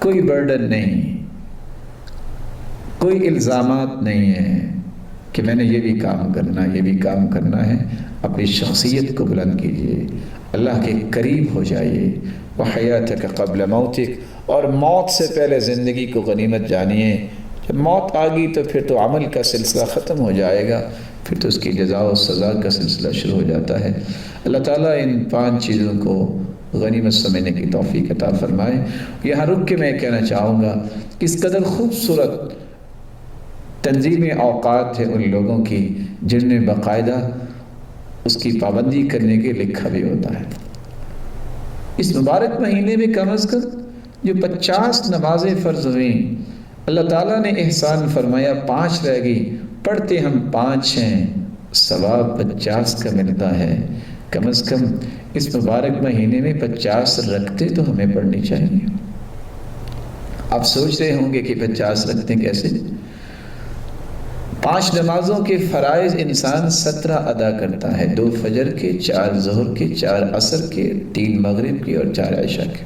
Speaker 2: کوئی برڈن نہیں، کوئی الزامات نہیں ہیں کہ میں نے یہ بھی کام کرنا، یہ بھی کام کرنا ہے۔ اپنی شخصیت کو بلند کیجیے، اللہ کے قریب ہو جائیے۔ وَحَيَاتَكَ قَبْلَ مَوْتِكَ، اور موت سے پہلے زندگی کو غنیمت جانیے۔ جب موت آ گئی تو پھر تو عمل کا سلسلہ ختم ہو جائے گا، پھر تو اس کی جزا و سزا کا سلسلہ شروع ہو جاتا ہے۔ اللہ تعالیٰ ان 5 چیزوں کو غنیمت سمجھنے کی توفیق عطا فرمائے۔ یہاں رک کے میں کہنا چاہوں گا کہ اس قدر خوبصورت تنظیم اوقات ہے ان لوگوں کی جن نے باقاعدہ اس کی پابندی کرنے کے لکھا بھی ہوتا ہے۔ اس مبارک مہینے میں کم از کم جو 50 نمازیں فرض ہوئیں، اللہ تعالیٰ نے احسان فرمایا 5 رہ گئی، پڑھتے ہم 5 ہیں، ثواب 50 کا ملتا ہے۔ کم از کم اس مبارک مہینے میں 50 رکھتے تو ہمیں پڑھنی چاہیے۔ آپ سوچ رہے ہوں گے کہ 50 رکھتے کیسے؟ 5 نمازوں کے فرائض انسان 17 ادا کرتا ہے، 2 فجر کے، 4 ظہر کے، 4 عصر کے، 3 مغرب کے اور 4 عشاء کے۔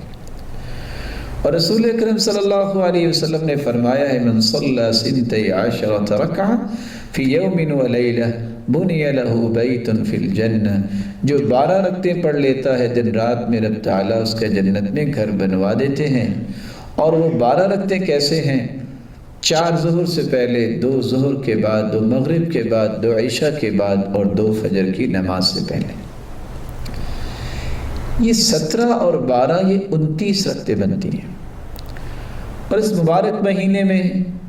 Speaker 2: اور رسول اکرم صلی اللہ علیہ وسلم نے فرمایا ہے من صلی 12 رکعہ فی یوم و لیلہ بنی لہ بیت فی الجنہ، جو 12 رکعتیں پڑھ لیتا ہے دن رات میں، رب تعالیٰ اس کا جنت میں گھر بنوا دیتے ہیں۔ اور وہ 12 رکعتیں کیسے ہیں؟ 4 ظہر سے پہلے، 2 ظہر کے بعد، 2 مغرب کے بعد، 2 عشاء کے بعد اور 2 فجر کی نماز سے پہلے۔ یہ 17 اور 12 یہ 29 رکعتیں بنتی ہیں۔ اور اس مبارک مہینے میں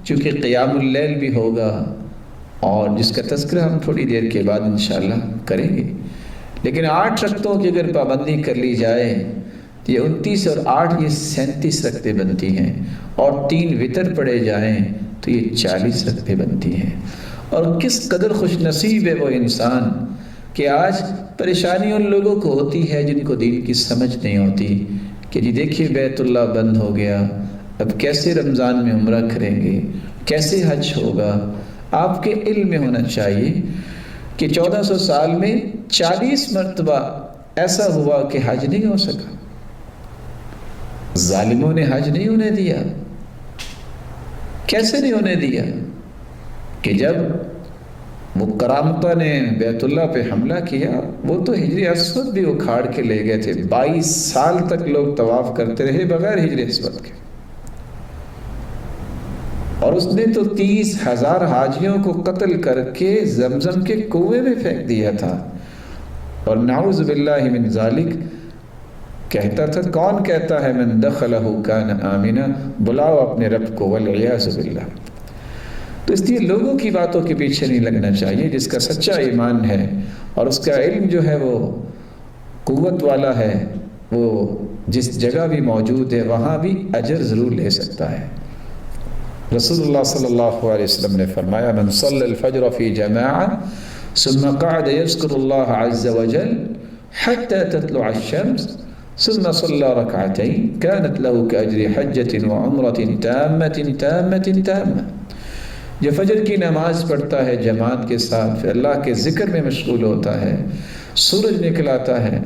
Speaker 2: چونکہ قیام اللیل بھی ہوگا اور جس کا تذکرہ ہم تھوڑی دیر کے بعد انشاءاللہ کریں گے، لیکن 8 رکعتوں کی اگر پابندی کر لی جائے تو یہ 29 اور 8 یہ 37 رکعتیں بنتی ہیں، اور 3 وتر پڑھے جائیں تو یہ 40 رکعتیں بنتی ہیں۔ اور کس قدر خوش نصیب ہے وہ انسان کہ آج پریشانی ان لوگوں کو ہوتی ہے جن کو دین کی سمجھ نہیں ہوتی کہ جی دیکھیے بیت اللہ بند ہو گیا، اب کیسے رمضان میں عمرہ کریں گے، کیسے حج ہوگا۔ آپ کے علم میں ہونا چاہیے کہ 1400 سال میں 40 مرتبہ ایسا ہوا کہ حج نہیں ہو سکا، ظالموں نے حج نہیں ہونے دیا۔ کیسے نہیں ہونے دیا؟ کہ جب وہ کرامتہ نے بیت اللہ پہ حملہ کیا، وہ تو ہجر اسود بھی اکھاڑ کے لے گئے تھے، 22 سال تک لوگ طواف کرتے رہے بغیر ہجر اسود کے، اور اس نے تو 30,000 حاجیوں کو قتل کر کے زمزم کے کنویں میں پھینک دیا تھا، اور نعوذ باللہ من ذالک کہتا تھا، کون کہتا ہے من دخلہ کان آمنا، بلاؤ اپنے رب کو، والعیاذ باللہ۔ تو اس لیے لوگوں کی باتوں کے پیچھے نہیں لگنا چاہیے، جس کا سچا ایمان ہے اور اس کا علم جو ہے وہ قوت والا ہے، وہ جس جگہ بھی موجود ہے وہاں بھی اجر ضرور لے سکتا ہے۔ رسول اللہ صلی اللہ علیہ وسلم نے فرمایا، من صلی الفجر فی جماعہ ثم قعد يذكر الله عز وجل حتى تطلع الشمس ثم صلى ركعتين كانت له كأجر حجة وعمرة تامة۔ جو فجر کی نماز پڑھتا ہے جماعت کے ساتھ، پھر اللہ کے ذکر میں مشغول ہوتا ہے، سورج نکل آتا ہے،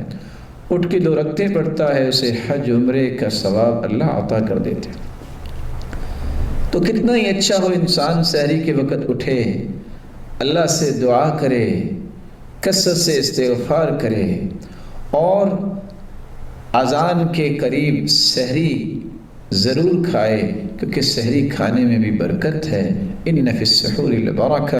Speaker 2: اٹھ کے 2 رکعتیں پڑھتا ہے، اسے حج عمرے کا ثواب اللہ عطا کر دیتے۔ تو کتنا ہی اچھا ہو انسان سحری کے وقت اٹھے، اللہ سے دعا کرے، کثرت سے استغفار کرے، اور اذان کے قریب سحری ضرور کھائے، کیونکہ سحری کھانے میں بھی برکت ہے۔ ان فی السحور البرکہ۔